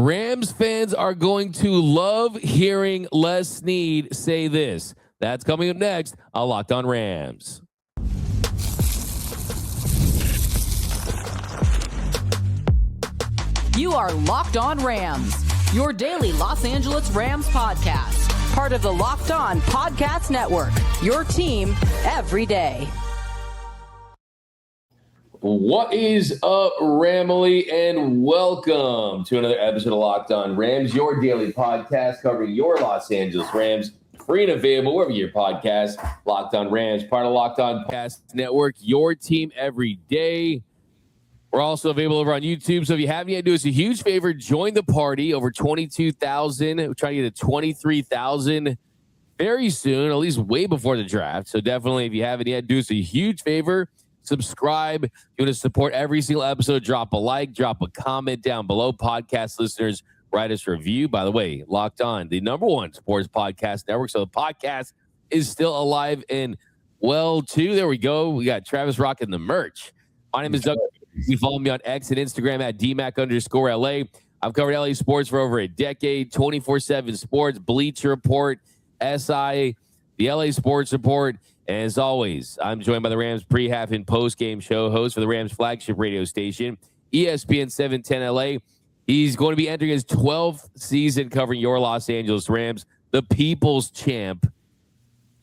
Rams fans are going to love hearing Les Snead say this. That's coming up next on Locked On Rams. You are Locked On Rams, your daily Los Angeles Rams podcast. Part of the Locked On Podcast Network, your team every day. What is up, Ramily, and welcome to another episode of Locked On Rams, your daily podcast covering your Los Angeles Rams. Free and available wherever your podcast. Locked On Rams, part of Locked On Podcast Network, your team every day. We're also available over on YouTube, so if you haven't yet, do us a huge favor, join the party. Over 22,000. We're trying to get to 23,000 very soon, at least way before the draft. So definitely, if you haven't yet, do us a huge favor. Subscribe. If you want to support every single episode, drop a like, drop a comment down below. Podcast listeners, write us a review. By the way, Locked On, the #1 sports podcast network. So the podcast is still alive and well, too. There we go. We got Travis rocking the merch. My name is Doug. You follow me on X and Instagram at DMAC_LA. I've covered LA sports for over a decade, 24/7 sports, Bleacher Report, SI, the LA Sports Report. And as always, I'm joined by the Rams pre-half and post-game show host for the Rams flagship radio station, ESPN 710 LA. He's going to be entering his 12th season covering your Los Angeles Rams, the people's champ,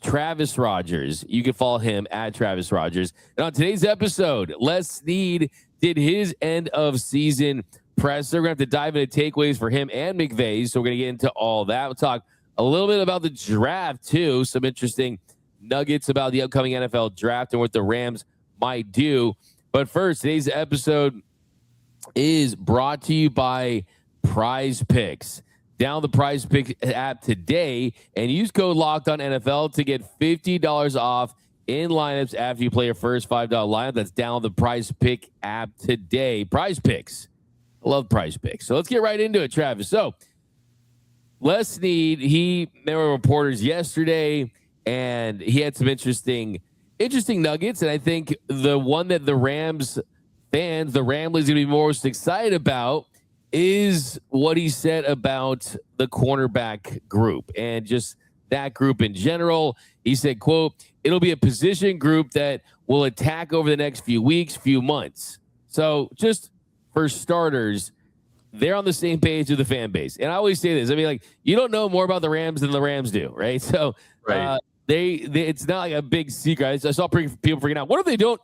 Travis Rogers. You can follow him at Travis Rogers. And on today's episode, Les Snead did his end-of-season presser. We're going to have to dive into takeaways for him and McVay, so we're going to get into all that. We'll talk a little bit about the draft, too. Some interesting nuggets about the upcoming NFL draft and what the Rams might do. But first, today's episode is brought to you by Prize Picks. Download the Prize Picks app today and use code LOCKEDONNFL to get $50 off in lineups after you play your first $5 lineup. That's download the Prize Pick app today. Prize Picks. I love Prize Picks. So let's get right into it, Travis. So Les Snead, there were reporters yesterday, and he had some interesting nuggets. And I think the one that the Rams fans, the Ramblers, going to be most excited about is what he said about the cornerback group and just that group in general. He said, quote, "It'll be a position group that will attack over the next few weeks, few months." So just for starters, they're on the same page with the fan base. And I always say this. I mean, like, you don't know more about the Rams than the Rams do, right? So they it's not like a big secret. I saw people freaking out. What if they don't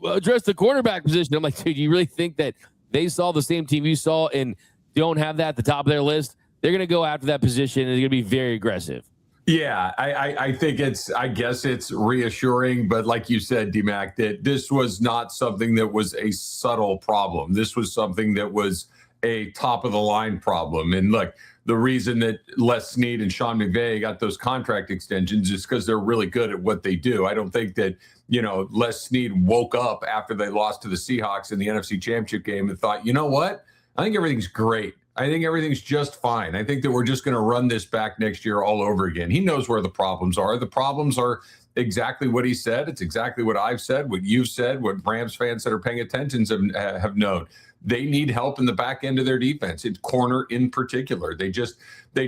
address the cornerback position? I'm like, dude, you really think that they saw the same team you saw and don't have that at the top of their list? They're going to go after that position, and they're going to be very aggressive. Yeah, I think I guess it's reassuring, but like you said, DMAC, that this was not something that was a subtle problem. This was something that was a top-of-the-line problem. And look, the reason that Les Snead and Sean McVay got those contract extensions is because they're really good at what they do. I don't think that, Les Snead woke up after they lost to the Seahawks in the NFC Championship game and thought, you know what? I think everything's great. I think everything's just fine. I think that we're just going to run this back next year all over again. He knows where the problems are. The problems are exactly what he said. It's exactly what I've said, what you've said, what Rams fans that are paying attention have known. They need help in the back end of their defense. It's corner in particular. They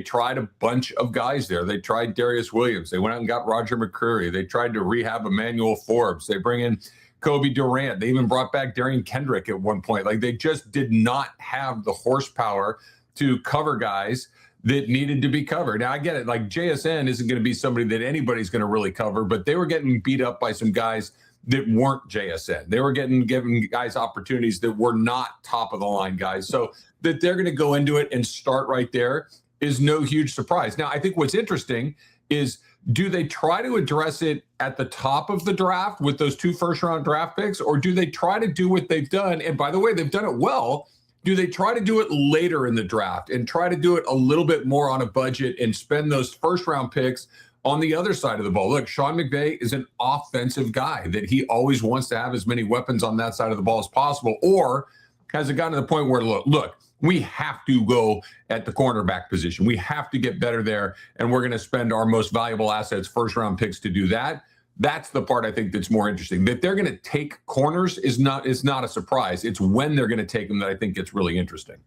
tried a bunch of guys there. They tried Darius Williams. They went out and got Roger McCreary. They tried to rehab Emmanuel Forbes. They bring in Kobe Durant. They even brought back Darian Kendrick at one point. Like, they just did not have the horsepower to cover guys that needed to be covered. Now, I get it. Like, JSN isn't going to be somebody that anybody's going to really cover, but they were getting beat up by some guys that weren't JSN. They were given guys opportunities that were not top of the line guys. So that they're going to go into it and start right there is no huge surprise. Now, I think what's interesting is, do they try to address it at the top of the draft with those 2 first-round draft picks, or do they try to do what they've done? And by the way, they've done it well. Do they try to do it later in the draft and try to do it a little bit more on a budget and spend those first-round picks on the other side of the ball? Look, Sean McVay is an offensive guy that he always wants to have as many weapons on that side of the ball as possible. Or has it gotten to the point where, look, we have to go at the cornerback position. We have to get better there, and we're going to spend our most valuable assets, first-round picks, to do that. That's the part I think that's more interesting. That they're going to take corners is not a surprise. It's when they're going to take them that I think gets really interesting.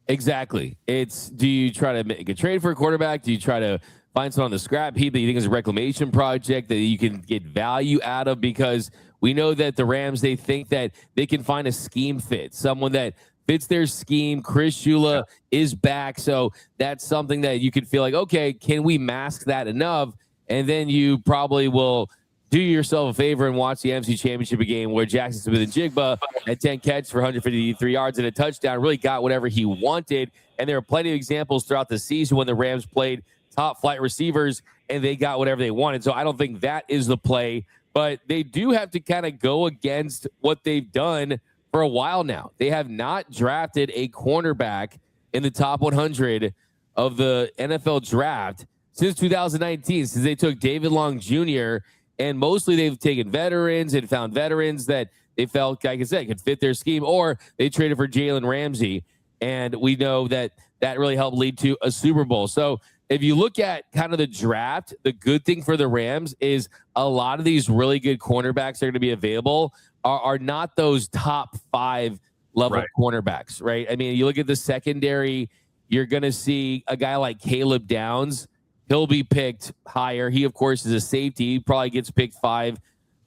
Exactly. It's, do you try to make a trade for a quarterback? Do you try to find someone on the scrap heap that you think is a reclamation project that you can get value out of? Because we know that the Rams, they think that they can find a scheme fit, someone that fits their scheme. Chris Shula is back. So that's something that you could feel like, okay, can we mask that enough? And then you probably will do yourself a favor and watch the NFC Championship game where Jackson Smith-Njigba had 10 catches for 153 yards and a touchdown, really got whatever he wanted. And there are plenty of examples throughout the season when the Rams played top flight receivers and they got whatever they wanted. So I don't think that is the play, but they do have to kind of go against what they've done for a while now. They have not drafted a cornerback in the top 100 of the NFL draft since 2019, since they took David Long Jr., and mostly they've taken veterans and found veterans that they felt, like I said, could fit their scheme, or they traded for Jalen Ramsey. And we know that that really helped lead to a Super Bowl. So if you look at kind of the draft, the good thing for the Rams is a lot of these really good cornerbacks that are going to be available are not those top 5 level cornerbacks, right? I mean, you look at the secondary, you're going to see a guy like Caleb Downs. He'll be picked higher. He, of course, is a safety. He probably gets picked 5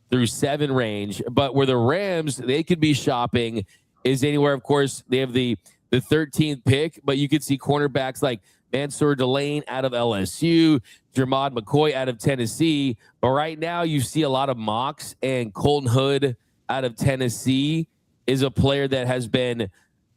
through 7 range. But where the Rams, they could be shopping is anywhere. Of course, they have the 13th pick, but you could see cornerbacks like Mansour Delane out of LSU, Jermod McCoy out of Tennessee. But right now, you see a lot of mocks, and Colton Hood out of Tennessee is a player that has been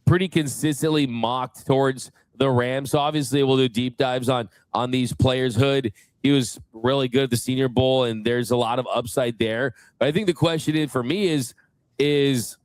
pretty consistently mocked towards the Rams. So obviously we'll do deep dives on these players. Hood, he was really good at the Senior Bowl, and there's a lot of upside there. But I think the question for me is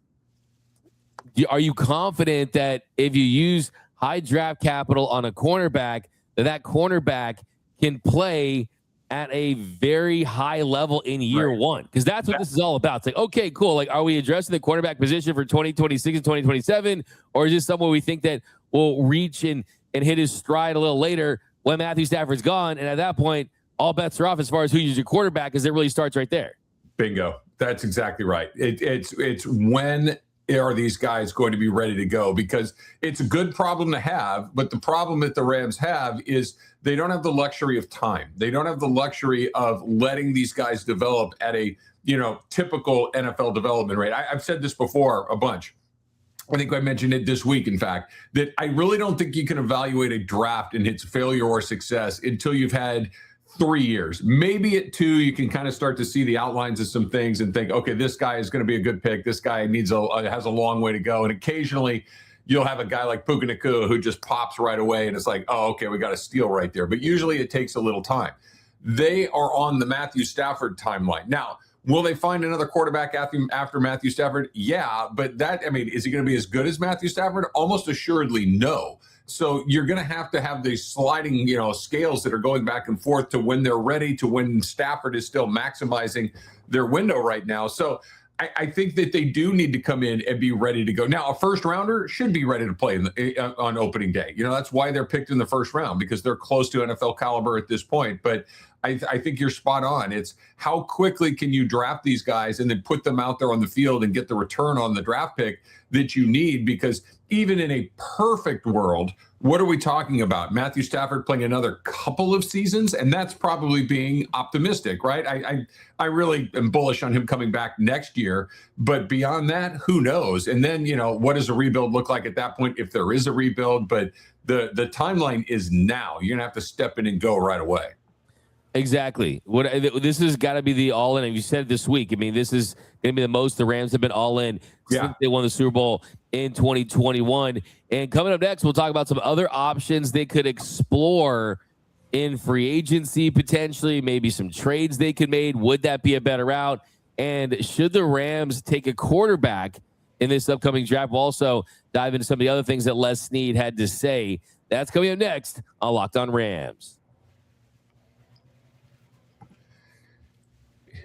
are you confident that if you use high draft capital on a cornerback, that cornerback can play at a very high level in year one? Because that's what this is all about. It's like, okay, cool. Like, are we addressing the cornerback position for 2026 and 2027? Or is this someone we think that will reach and hit his stride a little later when Matthew Stafford's gone? And at that point, all bets are off as far as who uses your quarterback, because it really starts right there. Bingo. That's exactly right. It's when are these guys going to be ready to go? Because it's a good problem to have, but the problem that the Rams have is they don't have the luxury of time. They don't have the luxury of letting these guys develop at a, typical NFL development rate. I've said this before a bunch. I think I mentioned it this week, in fact, that I really don't think you can evaluate a draft and its failure or success until you've had 3 years. Maybe at 2, you can kind of start to see the outlines of some things and think, okay, this guy is going to be a good pick. This guy has a long way to go. And occasionally you'll have a guy like Puka Nacua who just pops right away, and it's like, oh, okay, we got a steal right there. But usually it takes a little time. They are on the Matthew Stafford timeline. Now, will they find another quarterback after Matthew Stafford? Yeah, but is he going to be as good as Matthew Stafford? Almost assuredly no. So you're going to have these sliding, scales that are going back and forth to when they're ready, to when Stafford is still maximizing their window right now. So I think that they do need to come in and be ready to go. Now, a first rounder should be ready to play on opening day. That's why they're picked in the first round, because they're close to NFL caliber at this point. But I think you're spot on. It's how quickly can you draft these guys and then put them out there on the field and get the return on the draft pick that you need? Because even in a perfect world, what are we talking about? Matthew Stafford playing another couple of seasons? And that's probably being optimistic, right? I really am bullish on him coming back next year. But beyond that, who knows? And then, what does a rebuild look like at that point, if there is a rebuild? But the timeline is now. You're going to have to step in and go right away. Exactly. This has got to be the all-in. And you said it this week. I mean, this is going to be the most the Rams have been all-in since they won the Super Bowl in 2021. And coming up next, we'll talk about some other options they could explore in free agency, potentially, maybe some trades they could make. Would that be a better route? And should the Rams take a quarterback in this upcoming draft? We'll also dive into some of the other things that Les Snead had to say. That's coming up next on Locked On Rams.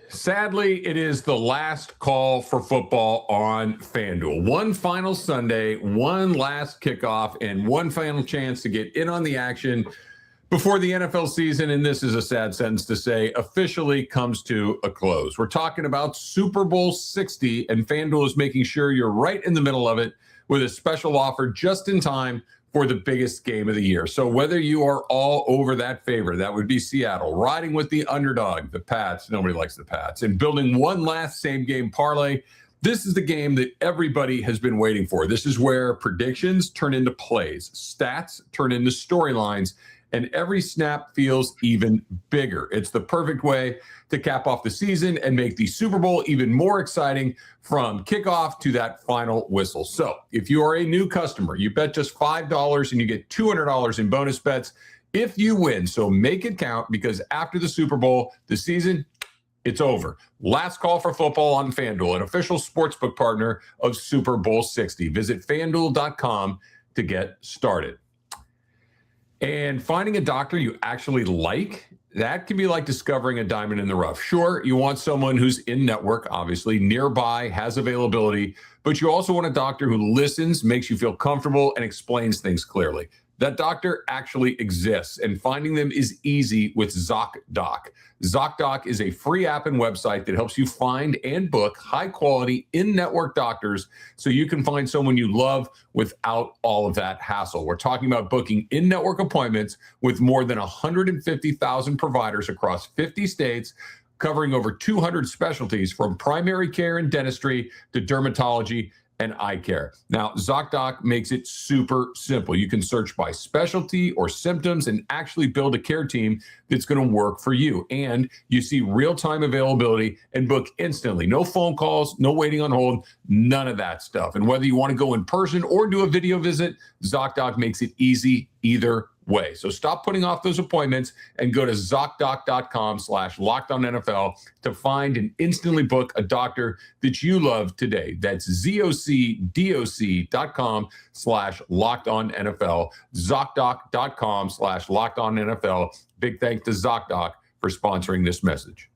Sadly, it is the last call for football on FanDuel. One final Sunday, one last kickoff, and one final chance to get in on the action before the NFL season, and this is a sad sentence to say, officially comes to a close. We're talking about Super Bowl 60, and FanDuel is making sure you're right in the middle of it with a special offer just in time for the biggest game of the year. So whether you are all over that favorite, that would be Seattle, riding with the underdog, the Pats, nobody likes the Pats, and building one last same game parlay, this is the game that everybody has been waiting for. This is where predictions turn into plays, stats turn into storylines, and every snap feels even bigger. It's the perfect way to cap off the season and make the Super Bowl even more exciting from kickoff to that final whistle. So if you are a new customer, you bet just $5 and you get $200 in bonus bets if you win. So make it count, because after the Super Bowl, the season, it's over. Last call for football on FanDuel, an official sportsbook partner of Super Bowl 60. Visit FanDuel.com to get started. And finding a doctor you actually like, that can be like discovering a diamond in the rough. Sure, you want someone who's in network, obviously, nearby, has availability, but you also want a doctor who listens, makes you feel comfortable, and explains things clearly. That doctor actually exists, and finding them is easy with Zocdoc. Zocdoc is a free app and website that helps you find and book high-quality in-network doctors so you can find someone you love without all of that hassle. We're talking about booking in-network appointments with more than 150,000 providers across 50 states, covering over 200 specialties from primary care and dentistry to dermatology and eye care. Now, Zocdoc makes it super simple. You can search by specialty or symptoms and actually build a care team that's going to work for you. And you see real-time availability and book instantly. No phone calls, no waiting on hold, none of that stuff. And whether you want to go in person or do a video visit, Zocdoc makes it easy either way. So stop putting off those appointments and go to ZocDoc.com/LockedOnNFL to find and instantly book a doctor that you love today. That's ZocDoc.com/LockedOnNFL, ZocDoc.com/LockedOnNFL. Big thanks to Zocdoc for sponsoring this message.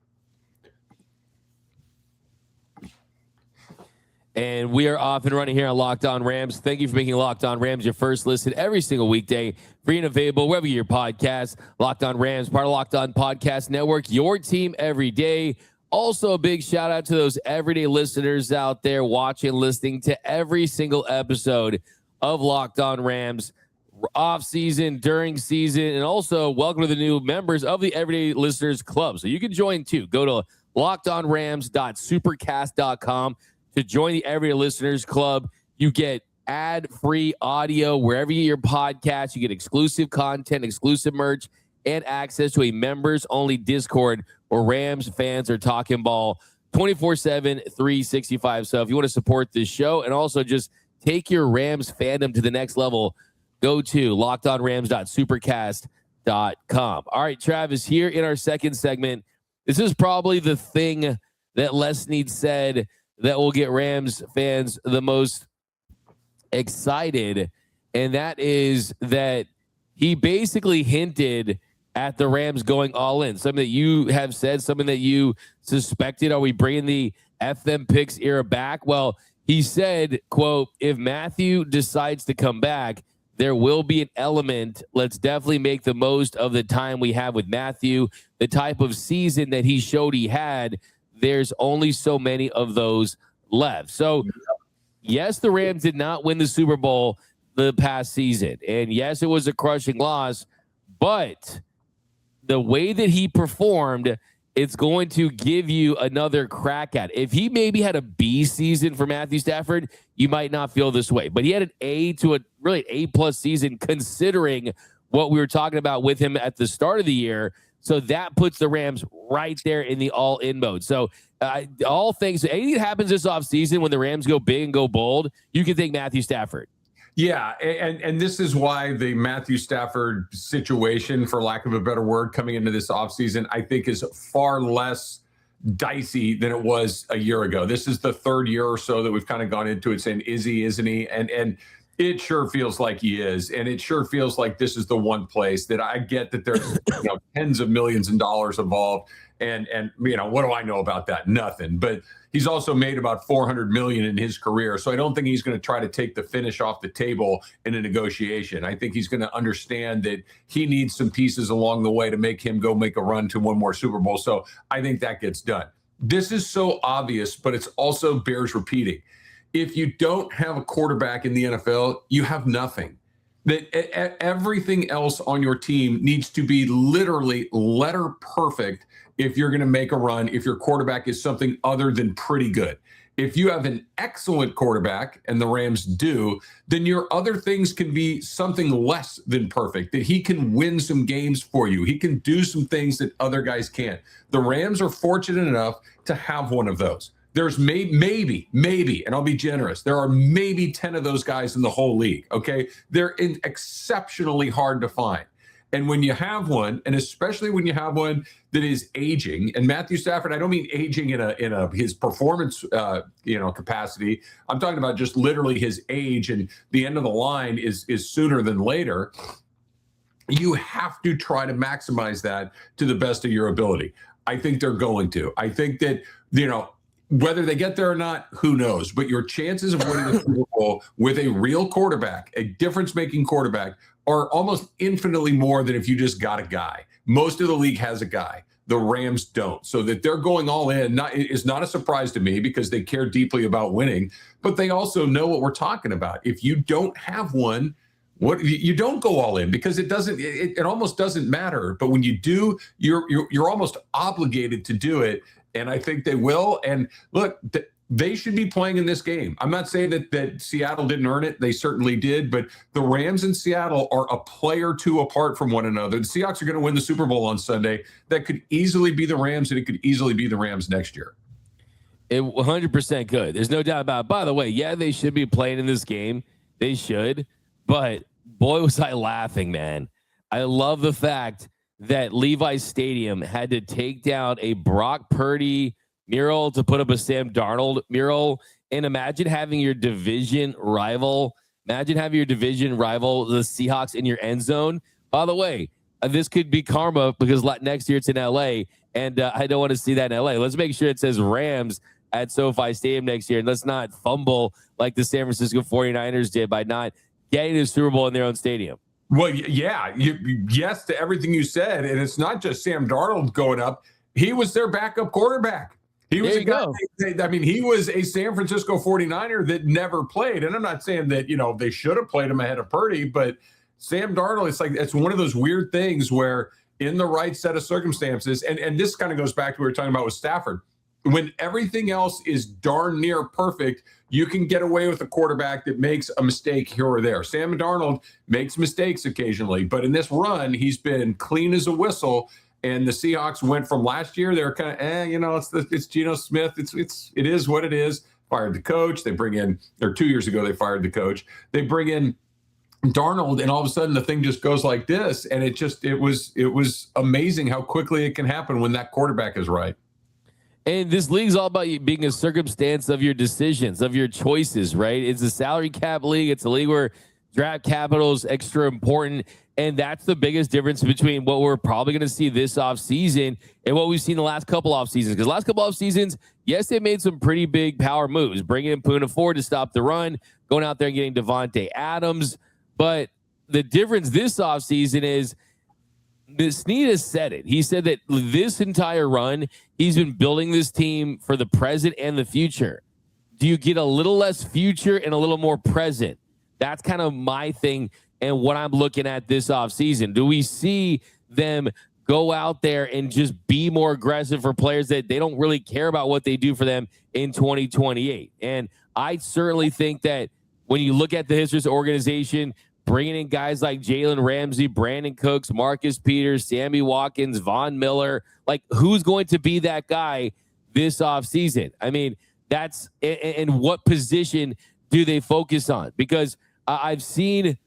And we are off and running here on Locked On Rams. Thank you for making Locked On Rams your first listen every single weekday. Free and available wherever you get your podcast. Locked On Rams, part of Locked On Podcast Network, your team every day. Also, a big shout out to those everyday listeners out there watching, listening to every single episode of Locked On Rams, off season, during season, and also welcome to the new members of the Everyday Listeners Club. So you can join too. Go to lockedonrams.supercast.com to join the Everyday Listeners Club. You get ad-free audio wherever you get your podcast. You get exclusive content, exclusive merch, and access to a members-only Discord where Rams fans are talking ball 24/7, 365. So if you want to support this show and also just take your Rams fandom to the next level, go to lockedonrams.supercast.com. All right, Travis, here in our second segment, this is probably the thing that Les Snead said that will get Rams fans the most excited, and that is that he basically hinted at the Rams going all in. Something that you have said, something that you suspected. Are we bringing the FM picks era back? Well, he said, quote, if Matthew decides to come back, there will be an element. Let's definitely make the most of the time we have with Matthew. The type of season that he showed he had, there's only so many of those left. So, yes, the Rams did not win the Super Bowl the past season. And yes, it was a crushing loss. But the way that he performed, it's going to give you another crack at it. If he maybe had a B season for Matthew Stafford, you might not feel this way. But he had an A to a really A+ season considering what we were talking about with him at the start of the year. So that puts the Rams right there in the all-in mode. So all things, anything that happens this offseason when the Rams go big and go bold, you can thank Matthew Stafford. Yeah, and this is why the Matthew Stafford situation, for lack of a better word, coming into this offseason, I think is far less dicey than it was a year ago. This is the third year or so that we've kind of gone into it saying, is he, isn't he? And it sure feels like he is. And it sure feels like this is the one place that I get that there's tens of millions of dollars involved. And what do I know about that? Nothing. But he's also made about $400 million in his career. So I don't think he's going to try to take the finish off the table in a negotiation. I think he's going to understand that he needs some pieces along the way to make him go make a run to one more Super Bowl. So I think that gets done. This is so obvious, but it's also bears repeating. If you don't have a quarterback in the NFL, you have nothing. that everything else on your team needs to be literally letter perfect if you're going to make a run, if your quarterback is something other than pretty good. If you have an excellent quarterback, and the Rams do, then your other things can be something less than perfect, that he can win some games for you. He can do some things that other guys can't. The Rams are fortunate enough to have one of those. There's maybe, and I'll be generous, there are maybe 10 of those guys in the whole league, okay? They're exceptionally hard to find. And when you have one, and especially when you have one that is aging, and Matthew Stafford, I don't mean aging in a his performance capacity. I'm talking about just literally his age, and the end of the line is sooner than later. You have to try to maximize that to the best of your ability. I think they're going to. I think that, whether they get there or not, who knows? But your chances of winning the Super Bowl with a real quarterback, a difference-making quarterback, are almost infinitely more than if you just got a guy. Most of the league has a guy. The Rams don't. So that they're going all in is not a surprise to me, because they care deeply about winning, but they also know what we're talking about. If you don't have one, you don't go all in, because it almost doesn't matter. But when you do, you're almost obligated to do it. And I think they will. And look, they should be playing in this game. I'm not saying that Seattle didn't earn it. They certainly did. But the Rams and Seattle are a play or two apart from one another. The Seahawks are going to win the Super Bowl on Sunday. That could easily be the Rams, and it could easily be the Rams next year. It 100% could. There's no doubt about it. By the way, yeah, they should be playing in this game. They should. But boy, was I laughing, man. I love the fact that Levi's Stadium had to take down a Brock Purdy mural to put up a Sam Darnold mural. And imagine having your division rival, the Seahawks, in your end zone. By the way, this could be karma, because next year it's in LA, and I don't want to see that in LA. Let's make sure it says Rams at SoFi Stadium next year, and let's not fumble like the San Francisco 49ers did by not getting the Super Bowl in their own stadium. Well, yeah, yes to everything you said. And it's not just Sam Darnold going up. He was their backup quarterback. He was he was a San Francisco 49er that never played. And I'm not saying that, they should have played him ahead of Purdy, but Sam Darnold, it's one of those weird things where in the right set of circumstances, and this kind of goes back to what we were talking about with Stafford. When everything else is darn near perfect, you can get away with a quarterback that makes a mistake here or there. Sam Darnold makes mistakes occasionally, but in this run, he's been clean as a whistle. And the Seahawks went from last year, they're kind of, it's Geno Smith. It is what it is. Fired the coach. They bring in, or 2 years ago, they fired the coach. They bring in Darnold, and all of a sudden the thing just goes like this. And it was amazing how quickly it can happen when that quarterback is right. And this league's all about you being a circumstance of your decisions, of your choices, right? It's a salary cap league. It's a league where draft capital is extra important. And that's the biggest difference between what we're probably going to see this offseason and what we've seen the last couple off seasons. Because last couple off seasons, yes, they made some pretty big power moves, bringing in Poona Ford to stop the run, going out there and getting Devontae Adams. But the difference this offseason is, Snead has said it. He said that this entire run, he's been building this team for the present and the future. Do you get a little less future and a little more present? That's kind of my thing and what I'm looking at this offseason. Do we see them go out there and just be more aggressive for players that they don't really care about what they do for them in 2028? And I certainly think that when you look at the history of this organization, bringing in guys like Jalen Ramsey, Brandon Cooks, Marcus Peters, Sammy Watkins, Von Miller, who's going to be that guy this offseason? I mean, that's and what position do they focus on? Because I've seen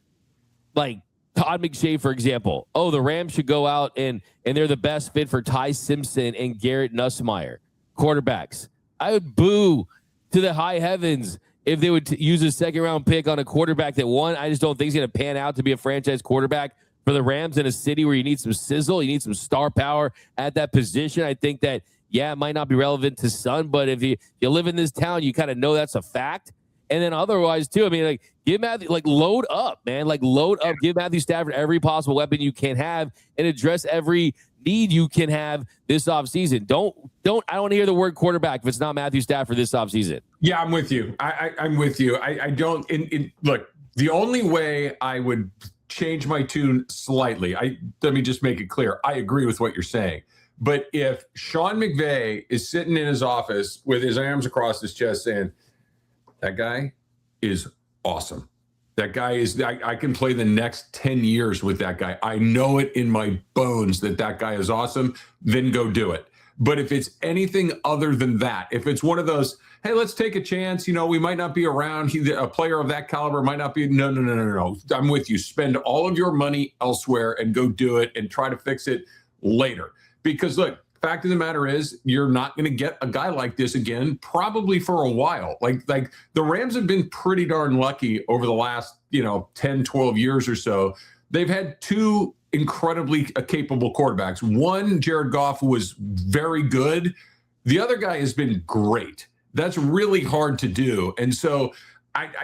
Todd McShay, for example. Oh, the Rams should go out and they're the best fit for Ty Simpson and Garrett Nussmeier, quarterbacks. I would boo to the high heavens if they would use a second-round pick on a quarterback that, one, I just don't think is going to pan out to be a franchise quarterback for the Rams in a city where you need some sizzle, you need some star power at that position. I think that, it might not be relevant to Sun, but if you live in this town, you kind of know that's a fact. And then otherwise, too, I mean, give Matthew, load up, man. Load up. Give Matthew Stafford every possible weapon you can have and address every need you can have this offseason. I don't want to hear the word quarterback if it's not Matthew Stafford this offseason. Yeah, I'm with you. I'm with you. I don't. Look, The only way I would change my tune slightly, let me just make it clear. I agree with what you're saying. But if Sean McVay is sitting in his office with his arms across his chest saying, that guy is awesome. That guy is, I can play the next 10 years with that guy. I know it in my bones that guy is awesome. Then go do it. But if it's anything other than that, if it's one of those, hey, let's take a chance, we might not be around. A player of that caliber might not be. No. I'm with you. Spend all of your money elsewhere and go do it and try to fix it later. Because look, fact of the matter is, you're not going to get a guy like this again, probably for a while. Like the Rams have been pretty darn lucky over the last, 10, 12 years or so. They've had two incredibly capable quarterbacks. One, Jared Goff, was very good. The other guy has been great. That's really hard to do. And so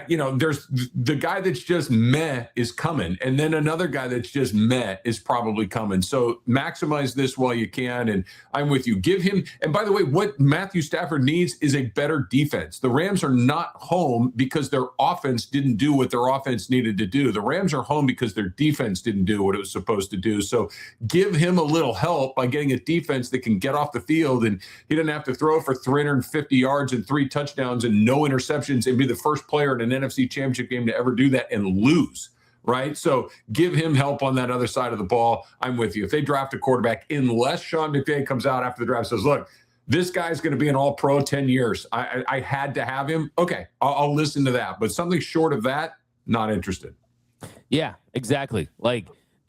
there's the guy that's just meh is coming. And then another guy that's just meh is probably coming. So maximize this while you can. And I'm with you. Give him. And by the way, what Matthew Stafford needs is a better defense. The Rams are not home because their offense didn't do what their offense needed to do. The Rams are home because their defense didn't do what it was supposed to do. So give him a little help by getting a defense that can get off the field. And he doesn't have to throw for 350 yards and 3 touchdowns and no interceptions and be the first player in an NFC championship game to ever do that and lose, right? So give him help on that other side of the ball. I'm with you. If they draft a quarterback, unless Sean McVay comes out after the draft and says, look, this guy's going to be an all-pro 10 years. I had to have him. Okay, I'll listen to that. But something short of that, not interested. Yeah, exactly.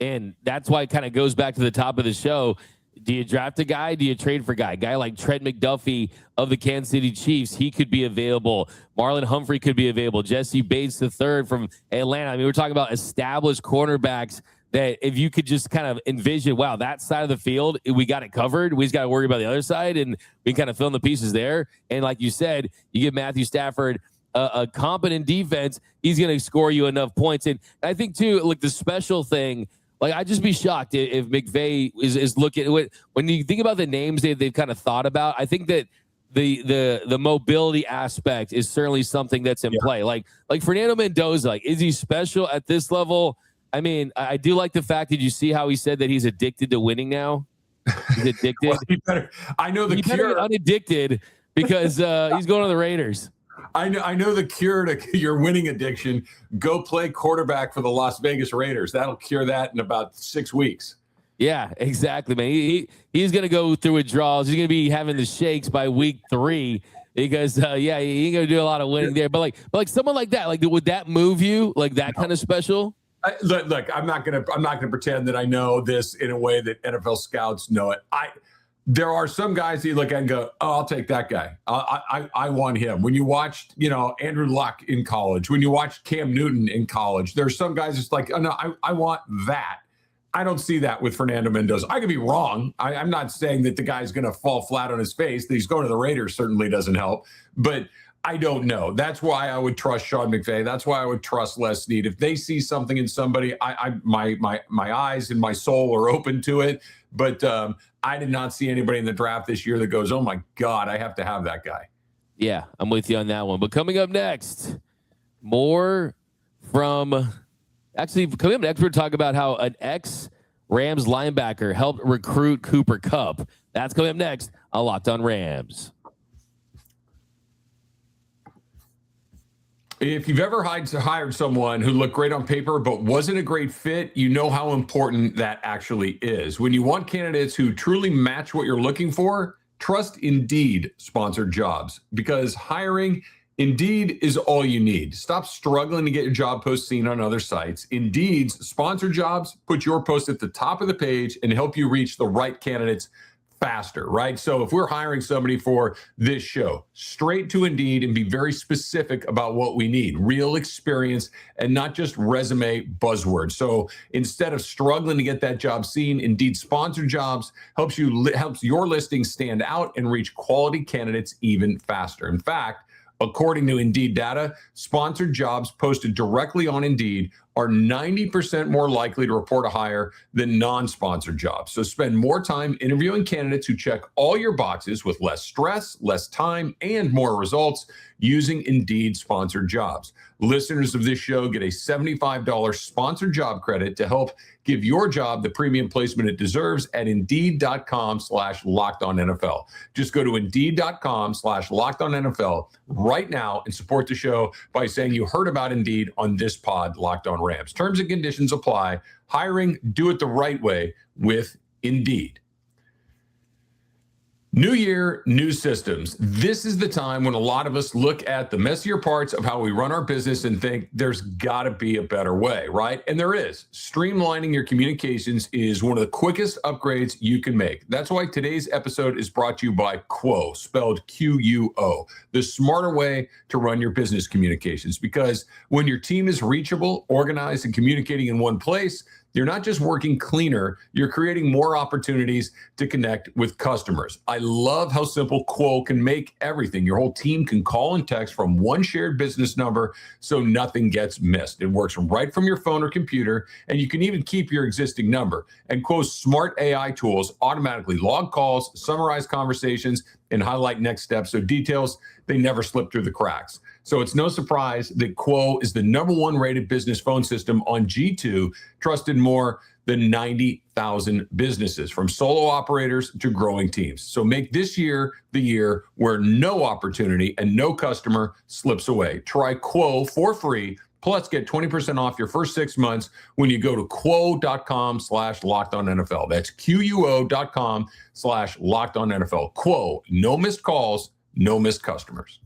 And that's why it kind of goes back to the top of the show. Do you draft a guy? Do you trade for a guy? A guy like Trent McDuffie of the Kansas City Chiefs, he could be available. Marlon Humphrey could be available. Jesse Bates III from Atlanta. I mean, we're talking about established cornerbacks that if you could just kind of envision, wow, that side of the field, we got it covered. We just got to worry about the other side, and we kind of fill in the pieces there. And like you said, you give Matthew Stafford a competent defense, he's going to score you enough points. And I think, too, like the special thing, I'd just be shocked if McVay is looking when you think about the names they've kind of thought about. I think that the mobility aspect is certainly something that's in play. Like Fernando Mendoza, is he special at this level? I mean, I do like the fact that you see how he said that he's addicted to winning now. He's addicted. Well, I know the he cure. Better be unaddicted because he's going to the Raiders. I know the cure to your winning addiction. Go play quarterback for the Las Vegas Raiders. That'll cure that in about 6 weeks. Yeah, exactly, man. He's going to go through withdrawals. He's going to be having the shakes by week 3 because, he ain't going to do a lot of winning there. But someone like that, would that move you? Like that kind of special? Look, I'm not gonna pretend that I know this in a way that NFL scouts know it. There are some guys that you look at and go, oh, I'll take that guy. I want him. When you watched, Andrew Luck in college, when you watched Cam Newton in college, there's some guys just like, oh, no, I want that. I don't see that with Fernando Mendoza. I could be wrong. I'm not saying that the guy's going to fall flat on his face. That he's going to the Raiders certainly doesn't help. But I don't know. That's why I would trust Sean McVay. That's why I would trust Les Snead. If they see something in somebody, my eyes and my soul are open to it. But I did not see anybody in the draft this year that goes, oh, my God, I have to have that guy. Yeah, I'm with you on that one. But coming up next, more from – actually, coming up next, we're talking about how an ex-Rams linebacker helped recruit Cooper Kupp. That's coming up next on Locked on Rams. If you've ever hired someone who looked great on paper but wasn't a great fit, you know how important that actually is. When you want candidates who truly match what you're looking for, trust Indeed sponsored jobs, because hiring Indeed is all you need. Stop struggling to get your job post seen on other sites. Indeed's sponsored jobs put your post at the top of the page and help you reach the right candidates faster, right? So if we're hiring somebody for this show, straight to Indeed and be very specific about what we need, real experience and not just resume buzzwords. So instead of struggling to get that job seen, Indeed sponsored jobs helps your listing stand out and reach quality candidates even faster. In fact, according to Indeed data, sponsored jobs posted directly on Indeed are 90% more likely to report a hire than non-sponsored jobs. So spend more time interviewing candidates who check all your boxes with less stress, less time, and more results using Indeed sponsored jobs. Listeners of this show get a $75 sponsored job credit to help give your job the premium placement it deserves at Indeed.com/LockedOnNFL. Just go to Indeed.com/LockedOnNFL right now and support the show by saying you heard about Indeed on this pod, Locked On Rams. Terms and conditions apply. Hiring, do it the right way with Indeed. New year, new systems. This is the time when a lot of us look at the messier parts of how we run our business and think there's got to be a better way, right? And there is. Streamlining your communications is one of the quickest upgrades you can make. That's why today's episode is brought to you by Quo, spelled Q-U-O, the smarter way to run your business communications. Because when your team is reachable, organized, and communicating in one place, you're not just working cleaner, you're creating more opportunities to connect with customers. I love how simple Quo can make everything. Your whole team can call and text from one shared business number so nothing gets missed. It works right from your phone or computer, and you can even keep your existing number. And Quo's smart AI tools automatically log calls, summarize conversations, and highlight next steps so details, they never slip through the cracks. So it's no surprise that Quo is the #1 rated business phone system on G2, trusted more than 90,000 businesses, from solo operators to growing teams. So make this year the year where no opportunity and no customer slips away. Try Quo for free, plus get 20% off your first 6 months when you go to quo.com/LockedOnNFL. That's QUO.com/LockedOnNFL. Quo, no missed calls, no missed customers.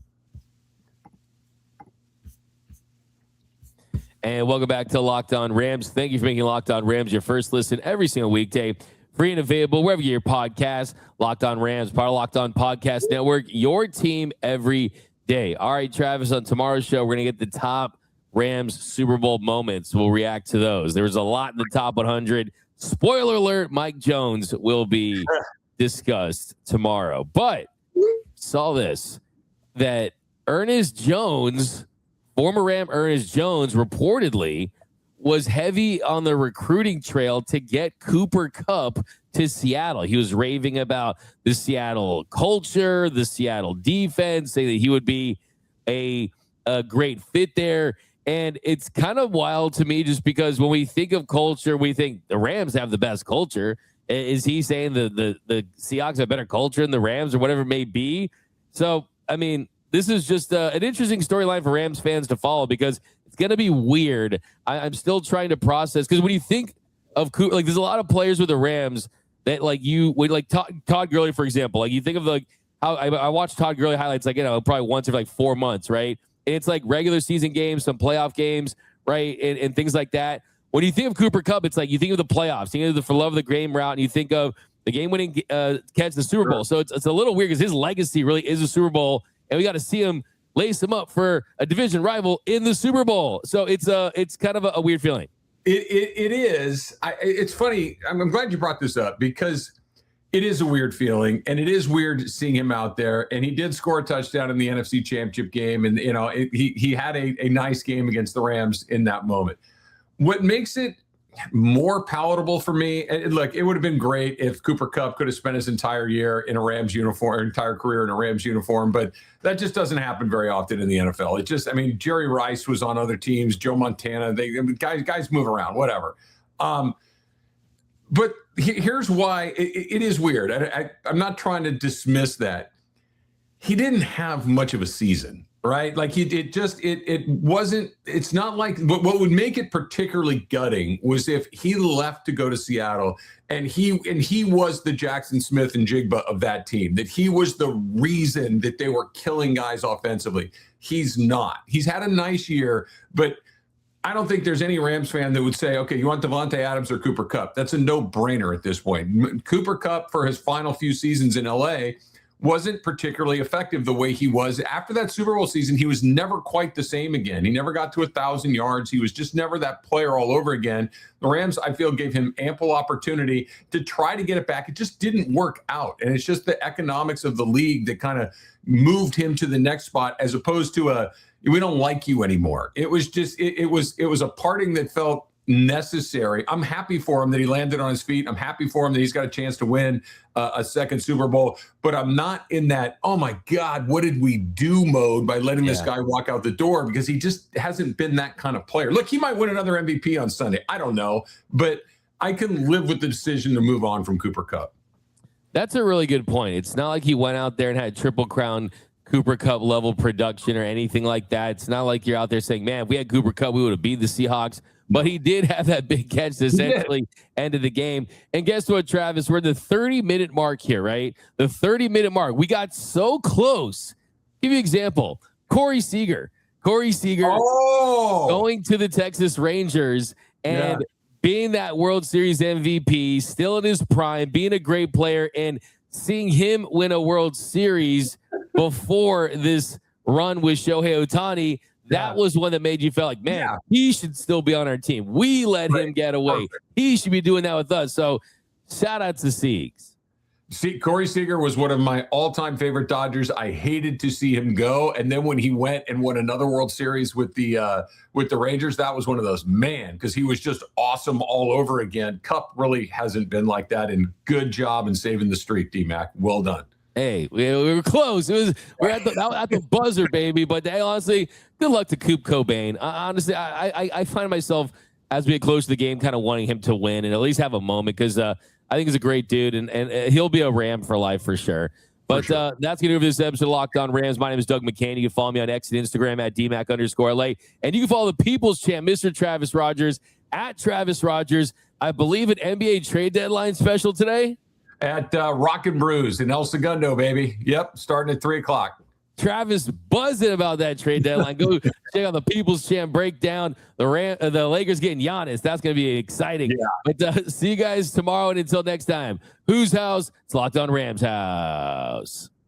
And welcome back to Locked On Rams. Thank you for making Locked On Rams your first listen every single weekday. Free and available wherever you get your podcast. Locked On Rams, part of Locked On Podcast Network, your team every day. All right, Travis, on tomorrow's show, we're going to get the top Rams Super Bowl moments. We'll react to those. There was a lot in the top 100. Spoiler alert, Mike Jones will be discussed tomorrow. But saw this, that Ernest Jones, former Ram Ernest Jones, reportedly was heavy on the recruiting trail to get Cooper Kupp to Seattle. He was raving about the Seattle culture, the Seattle defense, saying that he would be a great fit there. And it's kind of wild to me just because when we think of culture, we think the Rams have the best culture. Is he saying the Seahawks have better culture than the Rams or whatever it may be? So, I mean, this is just an interesting storyline for Rams fans to follow because it's going to be weird. I'm still trying to process because when you think of Cooper, like there's a lot of players with the Rams that like you would like Todd Gurley, for example. Like you think of like how I watch Todd Gurley highlights like, probably once every like 4 months, right? And it's like regular season games, some playoff games, right? And things like that. When you think of Cooper Kupp, it's like you think of the playoffs, you think of the for love of the game route, and you think of the game-winning catch, the Super Bowl. So it's a little weird because his legacy really is a Super Bowl, and we got to see him lace him up for a division rival in the Super Bowl. So it's kind of a weird feeling. It is. It's funny. I'm glad you brought this up because it is a weird feeling, and it is weird seeing him out there. And he did score a touchdown in the NFC Championship game, and he had a nice game against the Rams in that moment. What makes it more palatable for me, and look, it would have been great if Cooper Kupp could have spent his entire year in a Rams uniform, entire career in a Rams uniform, but that just doesn't happen very often in the NFL. It just, Jerry Rice was on other teams, Joe Montana, guys move around, whatever. But here's why it is weird. I'm not trying to dismiss that. He didn't have much of a season, right? Like it's not like what would make it particularly gutting was if he left to go to Seattle and he was the Jackson Smith and Jigba of that team, that he was the reason that they were killing guys offensively. He's not. He's had a nice year, but I don't think there's any Rams fan that would say, okay, you want Devontae Adams or Cooper Kupp? That's a no-brainer at this point. Cooper Kupp for his final few seasons in LA wasn't particularly effective the way he was. After that Super Bowl season, he was never quite the same again. He never got to 1,000 yards. He was just never that player all over again. The Rams, I feel, gave him ample opportunity to try to get it back. It just didn't work out. And it's just the economics of the league that kind of moved him to the next spot, as opposed to we don't like you anymore. It was just, it was a parting that felt necessary. I'm happy for him that he landed on his feet. I'm happy for him that he's got a chance to win a second Super Bowl, but I'm not in that, oh my God, what did we do mode by letting this guy walk out the door, because he just hasn't been that kind of player. Look, he might win another MVP on Sunday. I don't know, but I can live with the decision to move on from Cooper Kupp. That's a really good point. It's not like he went out there and had Triple Crown Cooper Kupp level production or anything like that. It's not like you're out there saying, man, if we had Cooper Kupp, we would have beat the Seahawks. But he did have that big catch that essentially ended the game. And guess what, Travis? We're at the 30-minute mark here, right? The 30-minute mark. We got so close. Give you an example. Corey Seager going to the Texas Rangers and being that World Series MVP, still in his prime, being a great player, and seeing him win a World Series before this run with Shohei Ohtani. That was one that made you feel like, man, he should still be on our team. We let him get away. He should be doing that with us. So shout out to Siegs. See, Corey Seager was one of my all-time favorite Dodgers. I hated to see him go. And then when he went and won another World Series with the Rangers, that was one of those, man, because he was just awesome all over again. Kupp really hasn't been like that. And good job in saving the streak, D-Mac. Well done. Hey, we were close. We're at the buzzer, baby. But hey, honestly, good luck to Coop Cobain. Honestly, I find myself, as we get close to the game, kind of wanting him to win and at least have a moment, because I think he's a great dude, and he'll be a Ram for life for sure. But that's going to do for this episode of Locked On Rams. My name is Doug McCann. You can follow me on X and Instagram at DMAC_LA. And you can follow the People's Champ, Mr. Travis Rogers, at Travis Rogers. I believe an NBA trade deadline special today. At Rock and Brews in El Segundo, baby. Yep, starting at 3 o'clock. Travis buzzing about that trade deadline. Go check out the People's Champ breakdown. The Lakers getting Giannis. That's going to be exciting. Yeah. But see you guys tomorrow, and until next time, whose house? It's Locked On Rams house.